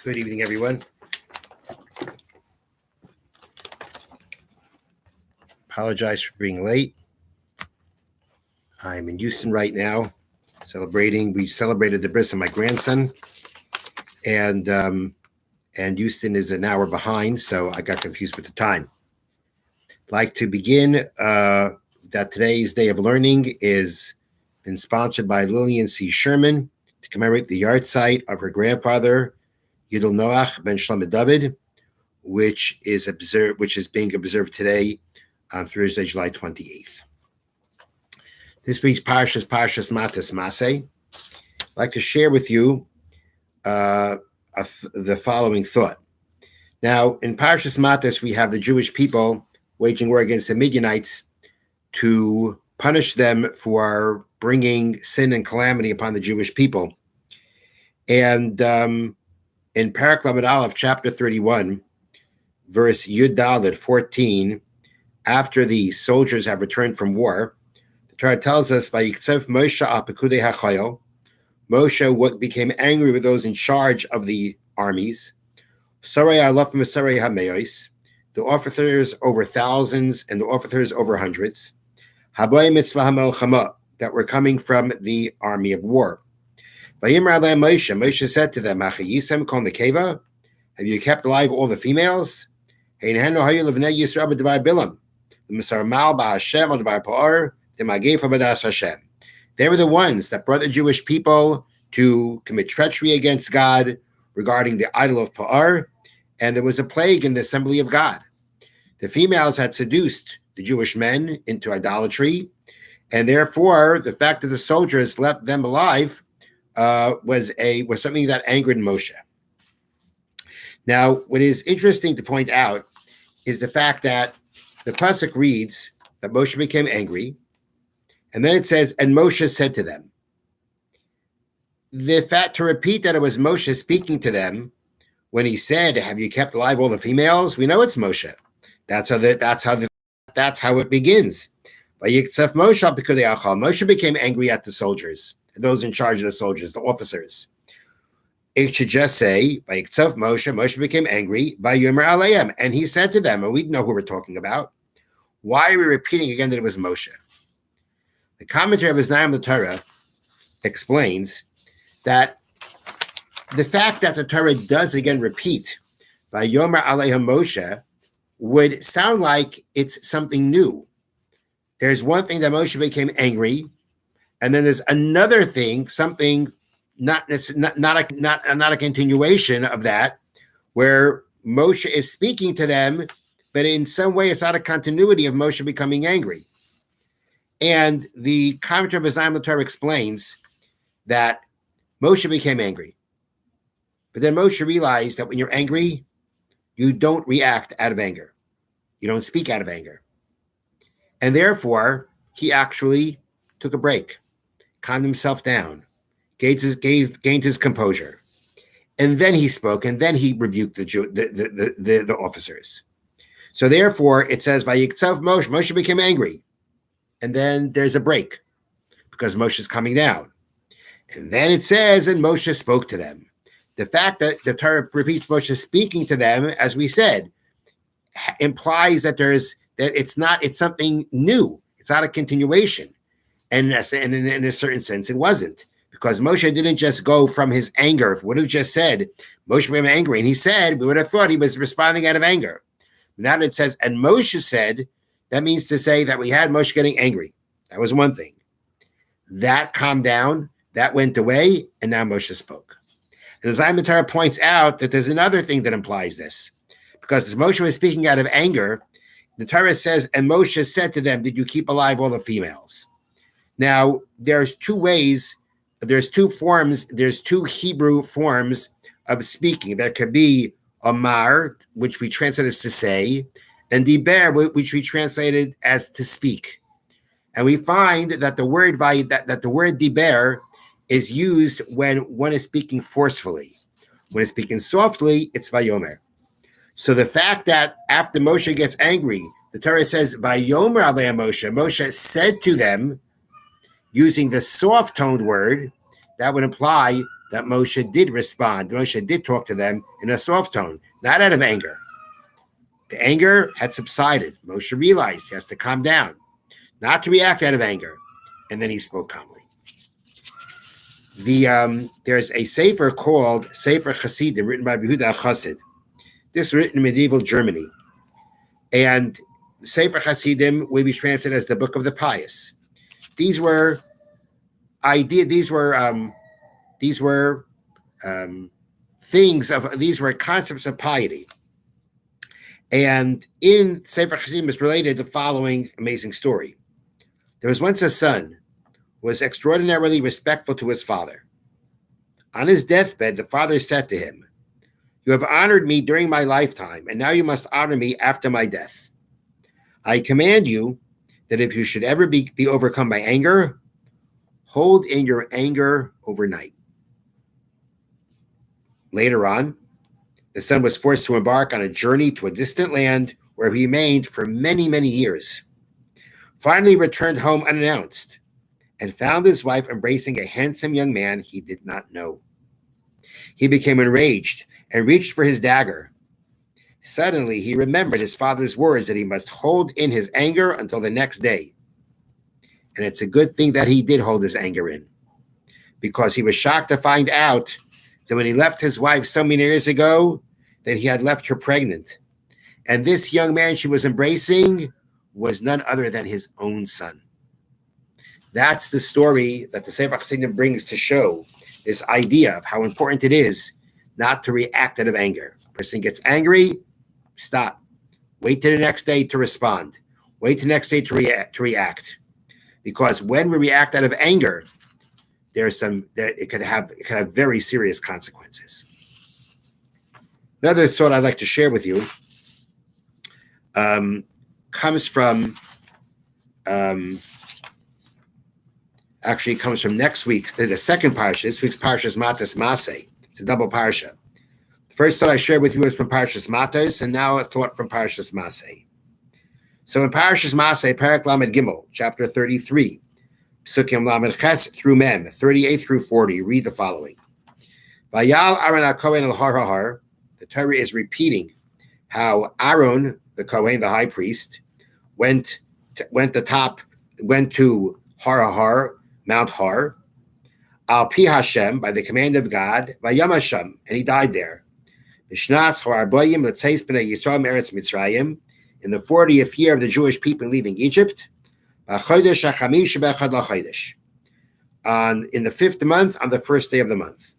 Good evening, everyone. Apologize for being late. I'm in Houston right now, celebrating. We celebrated the birth of my grandson, and Houston is an hour behind, so I got confused with the time. I'd like to begin that today's day of learning is been sponsored by Lillian C. Sherman to commemorate the yahrzeit of her grandfather, Yidel Noach ben Shlomo David, which is being observed today on Thursday, July 28th. This week's Parshas Matot-Masei. I'd like to share with you the following thought. Now, in Parshas Matos, we have the Jewish people waging war against the Midianites to punish them for bringing sin and calamity upon the Jewish people. And in Parak Lamed Aleph, chapter 31, verse Yud Daled 14, after the soldiers have returned from war, the Torah tells us, Vayiktzef Moshe al Pekudei HaChayil, Moshe became angry with those in charge of the armies. Sarei Alafim Sarei HaMeos, the officers over thousands and the officers over hundreds. Habai Mitzvah HaMelchama, that were coming from the army of war. Vayimar Alei Moshe said to them, Achayisem Kol Nekeva, have you kept alive all the females? They were the ones that brought the Jewish people to commit treachery against God regarding the idol of Pa'ar, and there was a plague in the assembly of God. The females had seduced the Jewish men into idolatry, and therefore the fact that the soldiers left them alive was something that angered Moshe. Now, what is interesting to point out is the fact that the pasuk reads that Moshe became angry, and then it says, and Moshe said to them. The fact to repeat that it was Moshe speaking to them when he said, have you kept alive all the females? We know it's Moshe. That's how it begins. Moshe became angry at the soldiers, those in charge of the soldiers, the officers. It should just say, Moshe became angry, and he said to them, and we know who we're talking about. Why are we repeating again that it was Moshe? The commentary of Iznayim the Torah explains that the fact that the Torah does again repeat, Vayomer Aleichem Moshe, would sound like it's something new. There's one thing that Moshe became angry, and then there's another thing, something not a continuation of that, where Moshe is speaking to them, but in some way it's not a continuity of Moshe becoming angry. And the commentary of Iznayim the Torah explains that Moshe became angry, but then Moshe realized that when you're angry, you don't react out of anger. You don't speak out of anger. And therefore, he actually took a break, calmed himself down, gained his composure. And then he spoke, and then he rebuked the officers. So therefore, it says, Vayiktzov Moshe, Moshe became angry. And then there's a break, because Moshe is coming down. And then it says, and Moshe spoke to them. The fact that the Torah repeats Moshe speaking to them, as we said, implies that it's something new. It's not a continuation. And in a certain sense, it wasn't. Because Moshe didn't just go from his anger. If we would have just said, Moshe became angry, and he said, we would have thought he was responding out of anger. Now it says, and Moshe said, that means to say that we had Moshe getting angry. That was one thing. That calmed down, that went away, and now Moshe spoke. And as the Torah points out that there's another thing that implies this. Because as Moshe was speaking out of anger, the Torah says, and Moshe said to them, did you keep alive all the females? Now, there's two Hebrew forms of speaking. There could be Amar, which we translate as to say, and Diber, which we translated as to speak. And we find that the word Diber is used when one is speaking forcefully. When it's speaking softly, it's Vayomer. So the fact that after Moshe gets angry, the Torah says, Vayomer alei Moshe, Moshe said to them, using the soft-toned word, that would imply that Moshe did respond. Moshe did talk to them in a soft tone, not out of anger. The anger had subsided. Moshe realized he has to calm down, not to react out of anger. And then he spoke calmly. There's a sefer called Sefer Chasidim, written by Yehuda Chassid. This was written in medieval Germany. And Sefer Chasidim would be translated as the Book of the Pious. These were concepts of piety. And in Sefer Chasidim is related the following amazing story. There was once a son who was extraordinarily respectful to his father. On his deathbed, the father said to him, "You have honored me during my lifetime, and now you must honor me after my death. I command you that if you should ever be overcome by anger, hold in your anger overnight." Later on, the son was forced to embark on a journey to a distant land where he remained for many, many years. Finally returned home unannounced and found his wife embracing a handsome young man he did not know. He became enraged and reached for his dagger. Suddenly, he remembered his father's words that he must hold in his anger until the next day. And it's a good thing that he did hold his anger in, because he was shocked to find out that when he left his wife so many years ago, that he had left her pregnant. And this young man she was embracing was none other than his own son. That's the story that the Sefer Chassidim brings to show this idea of how important it is not to react out of anger. A person gets angry, stop. Wait till the next day to respond. Wait till the next day to react. Because when we react out of anger, it could have very serious consequences. Another thought I'd like to share with you comes from next week, the second parsha. This week's parsha is Matot-Masei. It's a double parsha. The first thought I shared with you is from Parshas Matos, and now a thought from Parshas Masei. So in Parshas Masei, Parak Lamed Gimel, chapter 33, Psukim Lamed Ches through Mem, 38 through 40, read the following. Vayal Aaron HaKohen el Har HaHar. The Torah is repeating how Aaron, the Kohen, the high priest, went to Har HaHar, Mount Har, Al Pi Hashem, by the command of God, Vayam Hashem, and he died there. B'shnas Hararboyim L'tzeis B'nei Yisrael Meretz Mitzrayim, in the 40th year of the Jewish people leaving Egypt, B'chodesh HaChamish B'echad LaChodesh, in the 5th month, on the 1st day of the month.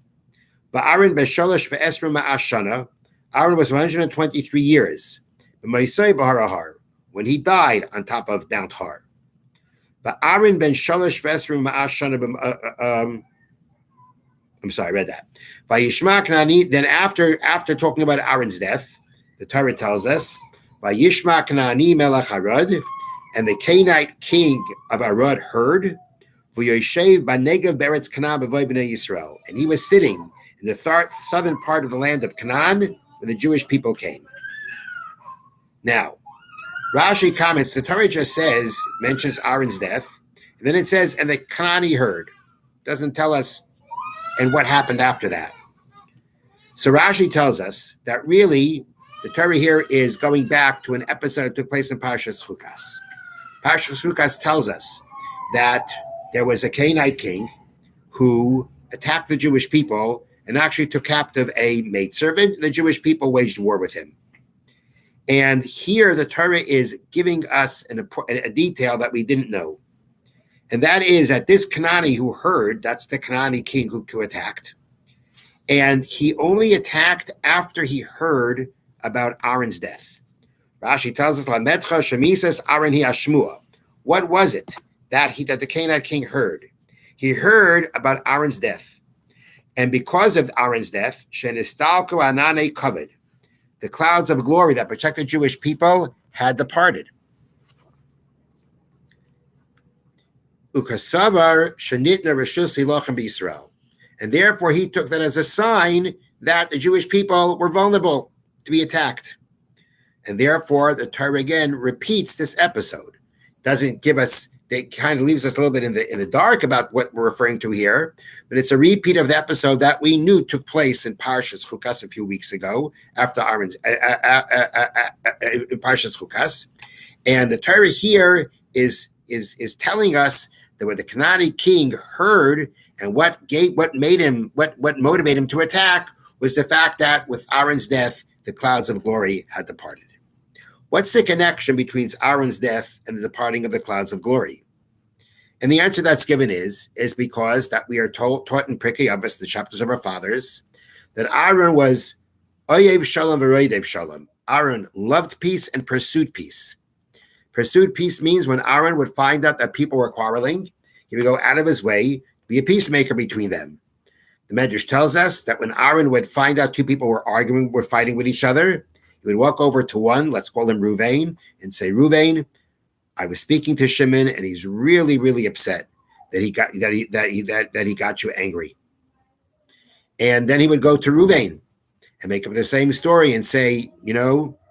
Aaron B'sholosh V'esra Ma'ash Shana, Aaron was 123 years. B'Maisei B'Har HaHar, when he died on top of Mount Har. Aaron ben Shalosh V'esra Ma'ash Shana. I'm sorry, I read that. Vayishma Knani. Then after talking about Aaron's death, the Torah tells us, Vayishma Knani Melech Arad, and the Canaanite king of Arad heard, V'yoshev B'negev Beretz Canaan B'voy B'nei Yisrael, and he was sitting in the southern part of the land of Canaan, where the Jewish people came. Now, Rashi comments, the Torah just mentions Aaron's death, and then it says, and the Canaanite heard. Doesn't tell us and what happened after that. So Rashi tells us that really the Torah here is going back to an episode that took place in Parshas Chukas. Parshas Chukas tells us that there was a Canaanite king who attacked the Jewish people and actually took captive a maidservant. The Jewish people waged war with him. And here the Torah is giving us a detail that we didn't know. And that is that this Canaanite who heard, that's the Canaanite king who attacked. And he only attacked after he heard about Aaron's death. Rashi tells us, Lamedcha Shemisas Aaron hi Ashmua. What was it that the Canaanite king heard? He heard about Aaron's death. And because of Aaron's death, Shenistalko Anane covered. The clouds of glory that protect the Jewish people had departed. Ukasavar Shanitna Rishus Hilochem B'Yisrael. And therefore he took that as a sign that the Jewish people were vulnerable to be attacked. And therefore the Torah again repeats this episode. Doesn't give us that kind of leaves us a little bit in the dark about what we're referring to here, but it's a repeat of the episode that we knew took place in Parshas Chukas a few weeks ago after Aaron's in Parshas Chukas, and the Torah here is telling us that when the Canaanite king heard and what motivated him to attack was the fact that with Aaron's death, the clouds of glory had departed. What's the connection between Aaron's death and the departing of the clouds of glory? And the answer that's given is because that we are taught in Pirkei Avos, the chapters of our fathers, that Aaron was Oyev Shalom v'Roidev Shalom. Aaron loved peace and pursued peace. Pursued peace means when Aaron would find out that people were quarreling, he would go out of his way to be a peacemaker between them. The Medrash tells us that when Aaron would find out two people were fighting with each other, he would walk over to one, let's call him Ruvain, and say, Ruvain, I was speaking to Shimon, and he's really, really upset that he got you angry. And then he would go to Ruvain and make up the same story and say,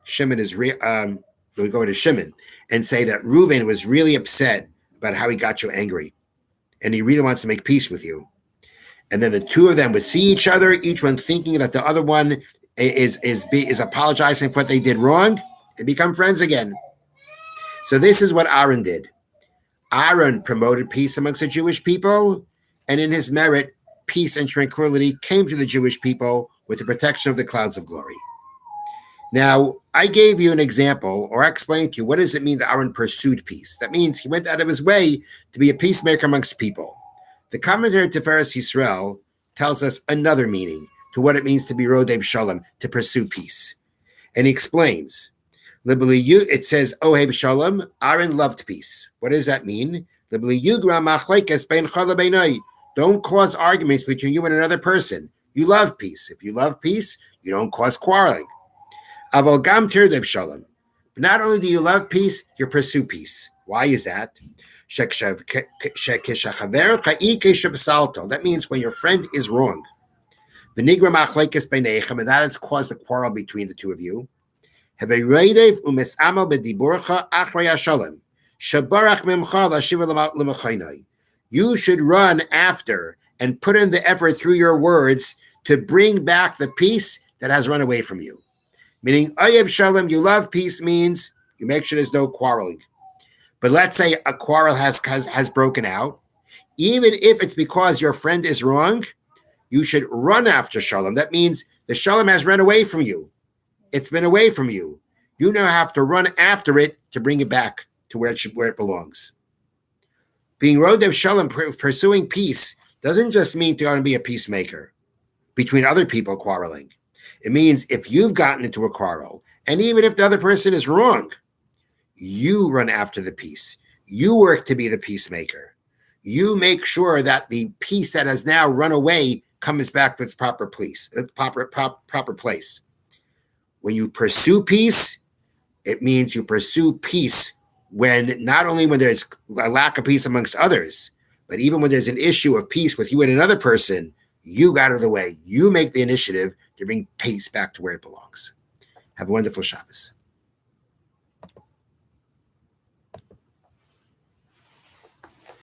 Shimon is real. He would go to Shimon and say that Ruvain was really upset about how he got you angry, and he really wants to make peace with you. And then the two of them would see each other, each one thinking that the other one is apologizing for what they did wrong, and become friends again. So this is what Aaron did. Aaron promoted peace amongst the Jewish people, and in his merit, peace and tranquility came to the Jewish people with the protection of the clouds of glory. Now, I gave you an example, or I explained to you, what does it mean that Aaron pursued peace? That means he went out of his way to be a peacemaker amongst people. The commentary to Tiferes Yisrael tells us another meaning to what it means to be Rodev Shalom, to pursue peace. And he explains, it says, Ohev Shalom, Aaron loved peace. What does that mean? Don't cause arguments between you and another person. You love peace. If you love peace, you don't cause quarreling. Aval gam tirdev shalom. But not only do you love peace, you pursue peace. Why is that? That means when your friend is wrong, and that has caused a quarrel between the two of you. You should run after and put in the effort through your words to bring back the peace that has run away from you. Meaning, Oyev Shalom, you love peace, means you make sure there's no quarreling. But let's say a quarrel has broken out. Even if it's because your friend is wrong, you should run after Shalom. That means the Shalom has run away from you. It's been away from you. You now have to run after it to bring it back to where it belongs. Being Rodev Shalom, pursuing peace, doesn't just mean to go and be a peacemaker between other people quarreling. It means if you've gotten into a quarrel, and even if the other person is wrong, you run after the peace. You work to be the peacemaker. You make sure that the peace that has now run away comes back to its proper place. When you pursue peace, it means you pursue peace not only when there's a lack of peace amongst others, but even when there's an issue of peace with you and another person, you got out of the way. You make the initiative to bring peace back to where it belongs. Have a wonderful Shabbos.